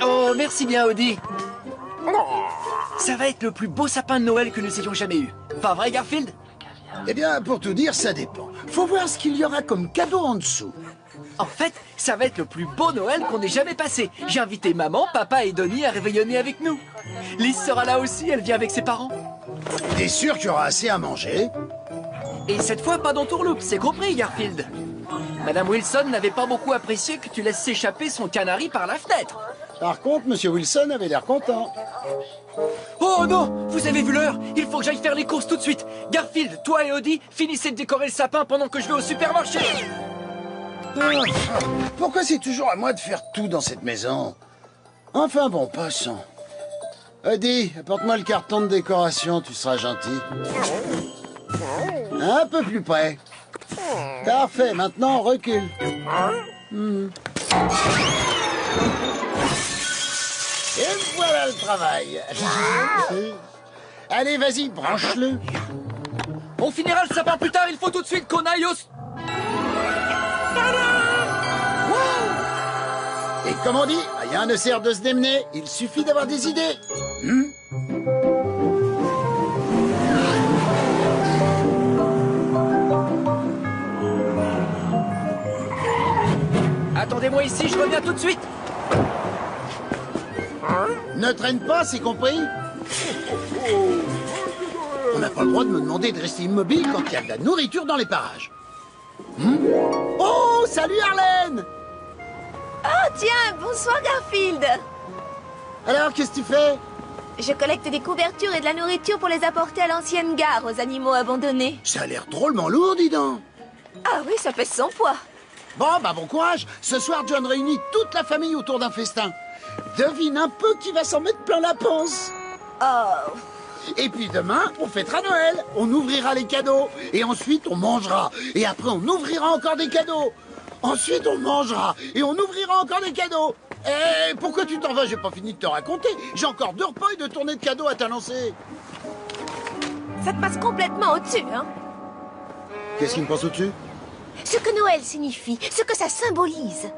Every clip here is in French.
Oh, merci bien, Odie. Ça va être le plus beau sapin de Noël que nous ayons jamais eu. Pas vrai, Garfield? Eh bien, pour tout dire, ça dépend. Faut voir ce qu'il y aura comme cadeau en dessous. En fait, ça va être le plus beau Noël qu'on ait jamais passé. J'ai invité maman, papa et Donnie à réveillonner avec nous. Liz sera là aussi, elle vient avec ses parents. T'es sûr qu'il y aura assez à manger? Et cette fois, pas d'entourloupe, c'est compris, Garfield. Madame Wilson n'avait pas beaucoup apprécié que tu laisses s'échapper son canari par la fenêtre. Par contre, Monsieur Wilson avait l'air content. Oh non, vous avez vu l'heure? Il faut que j'aille faire les courses tout de suite. Garfield, toi et Odie, finissez de décorer le sapin pendant que je vais au supermarché. Pourquoi c'est toujours à moi de faire tout dans cette maison? Enfin bon, passons. Odie, apporte-moi le carton de décoration, tu seras gentil. Un peu plus près. Parfait, maintenant recule. Et voilà le travail. Allez, vas-y, branche-le. On finira le sapin plus tard, il faut tout de suite qu'on aille au... Et comme on dit, rien ne sert de se démener, il suffit d'avoir des idées. Attendez-moi ici, je reviens tout de suite. Ne traîne pas, c'est compris? On n'a pas le droit de me demander de rester immobile quand il y a de la nourriture dans les parages. Oh, salut Arlène! Oh tiens, bonsoir Garfield. Alors, qu'est-ce que tu fais? Je collecte des couvertures et de la nourriture pour les apporter à l'ancienne gare aux animaux abandonnés. Ça a l'air drôlement lourd, dis donc. Ah oui, ça pèse 100 poids. Bon, bah bon courage. Ce soir, John réunit toute la famille autour d'un festin. Devine un peu qui va s'en mettre plein la panse. Oh. Et puis demain, on fêtera Noël. On ouvrira les cadeaux. Et ensuite, on mangera. Et après, on ouvrira encore des cadeaux. Ensuite, on mangera. Et on ouvrira encore des cadeaux. Eh, pourquoi tu t'en vas? J'ai pas fini de te raconter. J'ai encore 2 repas et 2 tournées de cadeaux à t'annoncer. Ça te passe complètement au-dessus, hein? Qu'est-ce qui me passe au-dessus? Ce que Noël signifie, ce que ça symbolise.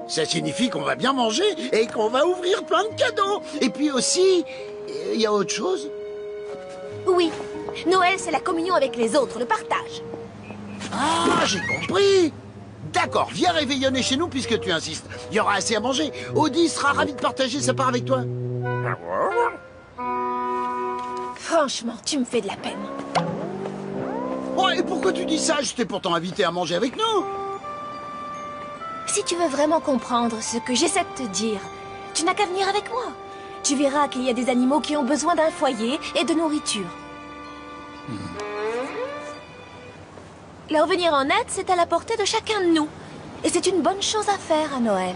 Ça signifie qu'on va bien manger et qu'on va ouvrir plein de cadeaux. Et puis aussi, il y a autre chose? Oui, Noël c'est la communion avec les autres, le partage. Ah, j'ai compris. D'accord, viens réveillonner chez nous puisque tu insistes. Il y aura assez à manger. Odie sera ravie de partager sa part avec toi. Franchement, tu me fais de la peine. Oh, et pourquoi tu dis ça? Je t'ai pourtant invité à manger avec nous. Si tu veux vraiment comprendre ce que j'essaie de te dire, tu n'as qu'à venir avec moi. Tu verras qu'il y a des animaux qui ont besoin d'un foyer et de nourriture. Leur venir en aide, c'est à la portée de chacun de nous. Et c'est une bonne chose à faire à Noël.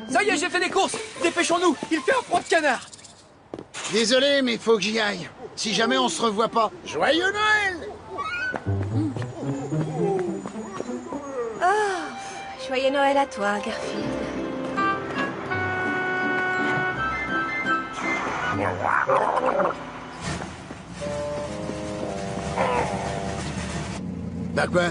Ça y est, j'ai fait les courses. Dépêchons-nous, il fait un froid de canard. Désolé, mais il faut que j'y aille. Si jamais on se revoit pas, joyeux Noël! Oh, joyeux Noël à toi, Garfield. Bah quoi?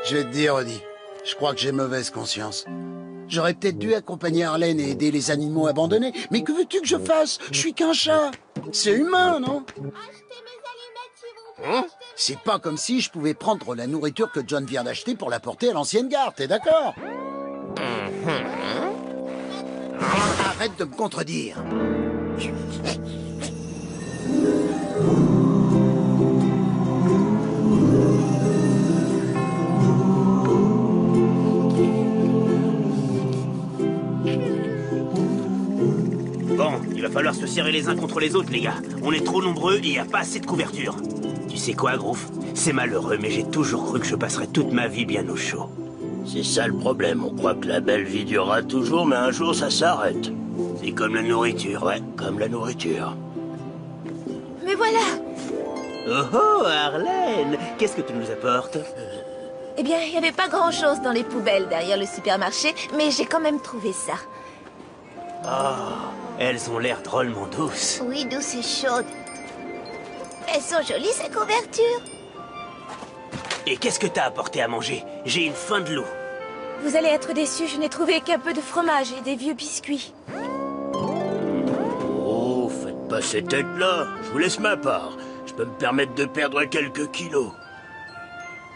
Je vais te dire, Odie, je crois que j'ai mauvaise conscience. J'aurais peut-être dû accompagner Arlène et aider les animaux abandonnés, mais que veux-tu que je fasse? Je suis qu'un chat. C'est humain, non? Achetez mes allumettes, s'il vous plaît. C'est pas comme si je pouvais prendre la nourriture que John vient d'acheter pour la porter à l'ancienne gare, t'es d'accord? Arrête de me contredire. Bon, il va falloir se serrer les uns contre les autres, les gars. On est trop nombreux et il n'y a pas assez de couverture. Tu sais quoi, Groove? C'est malheureux, mais j'ai toujours cru que je passerais toute ma vie bien au chaud. C'est ça le problème, on croit que la belle vie durera toujours, mais un jour ça s'arrête. C'est comme la nourriture, ouais. Comme la nourriture. Mais voilà! Oh oh, Arlène! Qu'est-ce que tu nous apportes? Eh bien, il n'y avait pas grand-chose dans les poubelles derrière le supermarché, mais j'ai quand même trouvé ça. Oh, elles ont l'air drôlement douces. Oui, douce et chaude. Elles sont jolies, ces couvertures. Et qu'est-ce que t'as apporté à manger? J'ai une faim de loup. Vous allez être déçus, je n'ai trouvé qu'un peu de fromage et des vieux biscuits. Oh, faites pas ces têtes-là. Je vous laisse ma part. Je peux me permettre de perdre quelques kilos.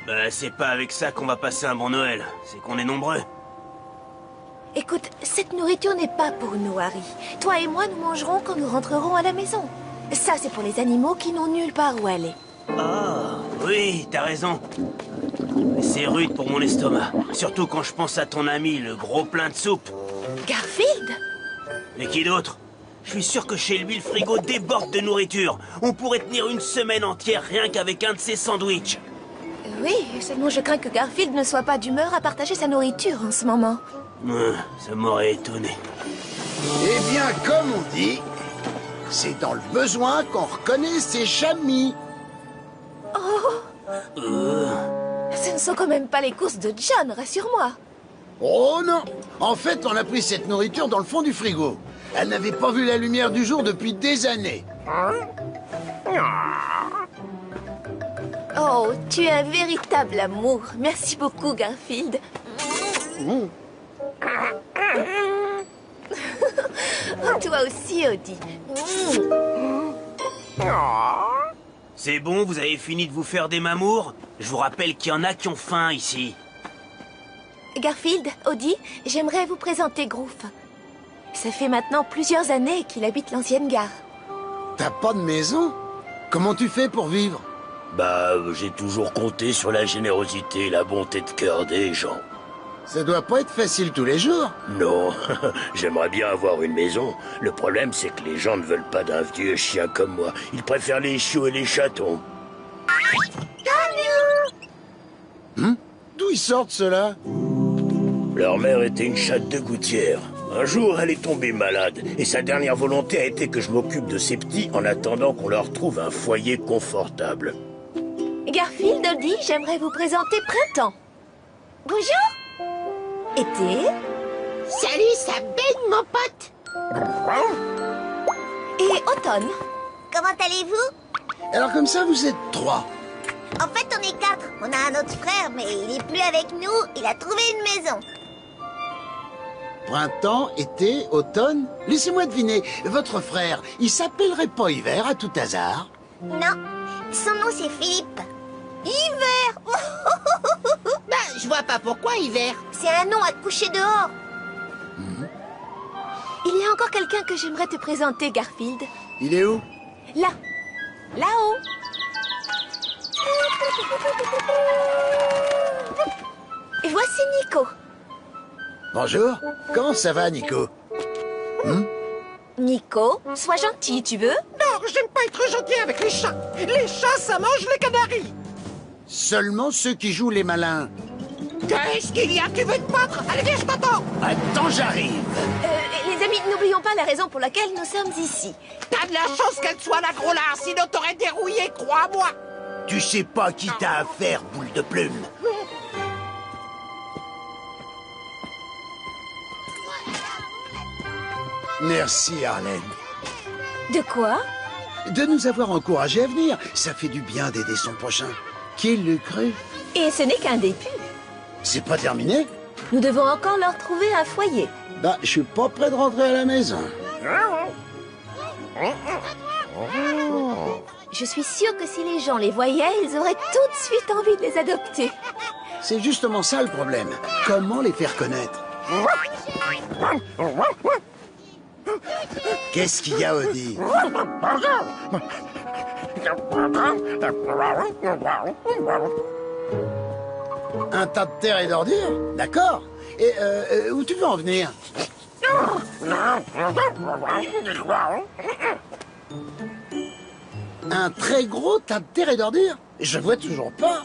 Bah, c'est pas avec ça qu'on va passer un bon Noël. C'est qu'on est nombreux. Écoute, cette nourriture n'est pas pour nous, Harry. Toi et moi, nous mangerons quand nous rentrerons à la maison. Ça, c'est pour les animaux qui n'ont nulle part où aller. Ah, oui, t'as raison. Mais c'est rude pour mon estomac. Surtout quand je pense à ton ami, le gros plein de soupe. Garfield? Mais qui d'autre? Je suis sûr que chez lui, le frigo déborde de nourriture. On pourrait tenir une semaine entière rien qu'avec un de ses sandwichs. Oui, seulement je crains que Garfield ne soit pas d'humeur à partager sa nourriture en ce moment. Ça m'aurait étonné. Eh bien, comme on dit, c'est dans le besoin qu'on reconnaît ses chamis. Ce ne sont quand même pas les courses de John, rassure-moi. Oh non! En fait, on a pris cette nourriture dans le fond du frigo. Elle n'avait pas vu la lumière du jour depuis des années. Oh, tu es un véritable amour. Merci beaucoup, Garfield. Toi aussi, Odie. C'est bon, vous avez fini de vous faire des mamours? Je vous rappelle qu'il y en a qui ont faim ici. Garfield, Odie, j'aimerais vous présenter Groove. Ça fait maintenant plusieurs années qu'il habite l'ancienne gare. T'as pas de maison? Comment tu fais pour vivre? Bah, j'ai toujours compté sur la générosité et la bonté de cœur des gens. Ça doit pas être facile tous les jours. Non, j'aimerais bien avoir une maison. Le problème, c'est que les gens ne veulent pas d'un vieux chien comme moi. Ils préfèrent les chiots et les chatons. D'où ils sortent, ceux-là? Leur mère était une chatte de gouttière. Un jour, elle est tombée malade, et sa dernière volonté a été que je m'occupe de ses petits en attendant qu'on leur trouve un foyer confortable. Garfield, Odie, j'aimerais vous présenter Printemps. Bonjour. Été. Salut, ça baigne, mon pote. Et Automne. Comment allez-vous? Alors comme ça, vous êtes 3. En fait, on est 4. On a un autre frère, mais il est plus avec nous. Il a trouvé une maison. Printemps, été, automne. Laissez-moi deviner, votre frère, il s'appellerait pas Hiver à tout hasard? Non, son nom c'est Philippe. Hiver. Ben, je vois pas pourquoi Hiver. C'est un nom à coucher dehors. Il y a encore quelqu'un que j'aimerais te présenter, Garfield. Il est où? Là. Là-haut. Et voici Nico. Bonjour. Comment ça va, Nico? Nico, sois gentil, tu veux? Non, j'aime pas être gentil avec les chats. Les chats, ça mange les canaris. Seulement ceux qui jouent les malins. Qu'est-ce qu'il y a? Tu veux te battre? Allez, viens, je t'attends. Attends, j'arrive. Les amis, n'oublions pas la raison pour laquelle nous sommes ici. T'as de la chance qu'elle soit la gros lard, sinon t'aurais dérouillé, crois-moi. Tu sais pas qui t'as affaire, boule de plume. Merci, Arlène. De quoi? De nous avoir encouragés à venir. Ça fait du bien d'aider son prochain. Qui l'eût cru? Et ce n'est qu'un début. C'est pas terminé? Nous devons encore leur trouver un foyer. Bah, je suis pas prêt de rentrer à la maison. Je suis sûre que si les gens les voyaient, ils auraient tout de suite envie de les adopter. C'est justement ça le problème. Comment les faire connaître? Qu'est-ce qu'il y a, Odie? Un tas de terre et d'ordures? D'accord. Et où tu veux en venir? Un très gros tas de terre et d'ordures? Je vois toujours pas.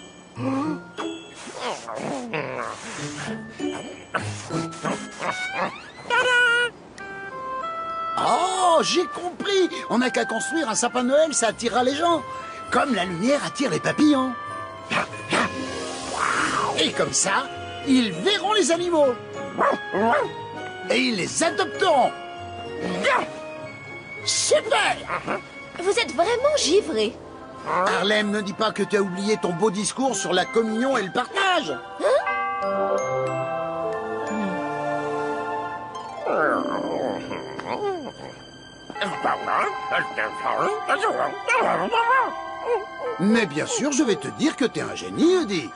Oh, j'ai compris. On n'a qu'à construire un sapin de Noël, ça attirera les gens. Comme la lumière attire les papillons. Et comme ça, ils verront les animaux. Et ils les adopteront. Super! Vous êtes vraiment givré. Harlem, ne dis pas que tu as oublié ton beau discours sur la communion et le partage. Mais bien sûr, je vais te dire que t'es un génie, Eddie.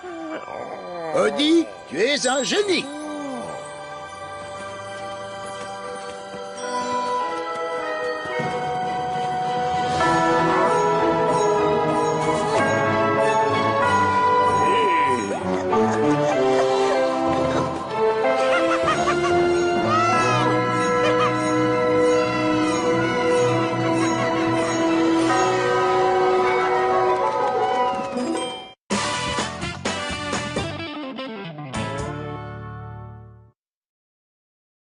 Eddie, tu es un génie.